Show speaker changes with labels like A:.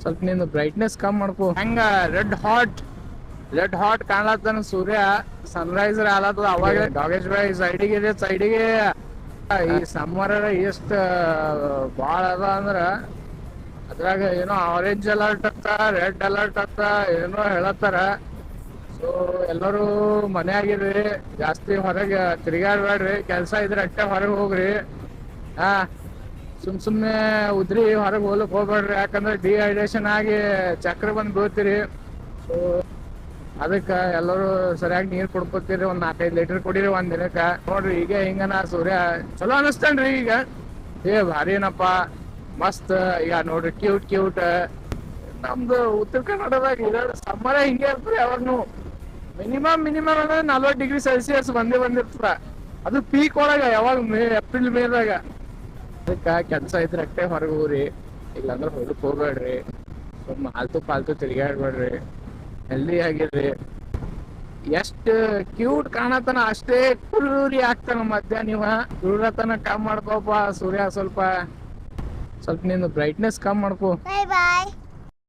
A: ಸ್ವಲ್ಪ ನಿಂದು ಬ್ರೈಟ್ನೆಸ್ ಕಮ್ಮಿ ಮಾಡ್ಕೊ. ಹಂಗ ರೆಡ್ ಹಾಟ್ ಕಾಣತ್ತಾನ ಸೂರ್ಯ. ಸನ್ರೈಸರ್ ಆಲತ್ತದ ಅವಾಗ ಡಾಗೇಶ್ ಬಾಯ್ ಸೈಡಿಗೆ ಈ ಸಮ್ಮರ್ ಎಷ್ಟ ಬಾಳ ಅದ ಅಂದ್ರ ಅದ್ರಾಗ ಏನೋ ಆರೆಂಜ್ ಅಲರ್ಟ್ ಅಂತ ರೆಡ್ ಅಲರ್ಟ್ ಅಂತ ಏನೋ ಹೇಳತ್ತಾರ. ಸೊ ಎಲ್ಲರೂ ಮನ್ಯಾಗಿರ್ರಿ, ಜಾಸ್ತಿ ಹೊರಗೆ ತಿರ್ಗಾಡ್ಬೇಡ್ರಿ, ಕೆಲ್ಸ ಇದ್ರೆ ಅಷ್ಟೇ ಹೊರಗೆ ಹೋಗ್ರಿ. ಸುಮ್ನೆ ಉದ್ರಿ ಹೊರಗೆ ಹೋಗ್ಲಿಕ್ಕೆ ಹೋಗ್ಬೇಡ್ರಿ, ಯಾಕಂದ್ರೆ ಡಿಹೈಡ್ರೇಷನ್ ಆಗಿ ಚಕ್ರ ಬಂದು ಬೀಳ್ತೀರಿ. ಸೊ ಅದಕ್ಕೆ ಎಲ್ಲರೂ ಸರಿಯಾಗಿ ನೀರ್ ಕುಡ್ಕೋತೀರಿ, ಒಂದ್ 4-5 ಲೀಟರ್ ಕುಡೀರಿ ಒಂದ್ ದಿನಕ್ಕ. ನೋಡ್ರಿ ಈಗ ಹಿಂಗನ ಸೂರ್ಯ ಚಲೋ ಅನಿಸ್ತೇನ್ರಿ ಈಗ. ಭಾರಿನಪ್ಪ, ಮಸ್ತ್. ಈಗ ನೋಡ್ರಿ ಕ್ಯೂಟ್ ನಮ್ದು ಉತ್ತರ ಕನ್ನಡದಾಗ ಸಮ್ಮರ ಹಿಂಗೆ ಇರ್ತದೆ. ಯಾವಾಗ್ನು ಮಿನಿಮಮ್ ಅಂದ್ರೆ 40 ಡಿಗ್ರಿ ಸೆಲ್ಸಿಯಸ್ ಬಂದಿರ್ತದ. ಅದು ಪೀಕ್ ಒಳಗ ಯಾವಾಗ ಏಪ್ರಿಲ್ ಮೇದಾಗ. ಅದಕ್ಕೆ ಕೆಲಸ ಇದ್ರೆ ಅಷ್ಟೇ ಹೊರಗೆ ಹೋಗ್ರಿ, ಇಲ್ಲಾಂದ್ರೆ ಹೊರಗೆ ಹೋಗ್ಬೇಡ್ರಿ. ಸುಮ್ಮ ಪಾಲ್ತು ತಿರ್ಗಾಡ್ಬೇಡ್ರಿ, ಹೆಲ್ದಿ ಆಗಿರ್ರಿ. ಎಷ್ಟು ಕ್ಯೂಟ್ ಕಾಣತನ ಅಷ್ಟೇ ಕುಳ್ಳೂರಿ ಆಗ್ತಾನ ಮಧ್ಯಾಹ್ನ. ನೀವ ಕುಳ್ಳತನ ಕಮ್ಮಿ ಮಾಡ್ಕೋಪ ಸೂರ್ಯ. ಸ್ವಲ್ಪ ನಿಂದು ಬ್ರೈಟ್ನೆಸ್ ಕಮ್ಮಿ ಮಾಡ್ಕೋ.
B: ಬಾಯ್.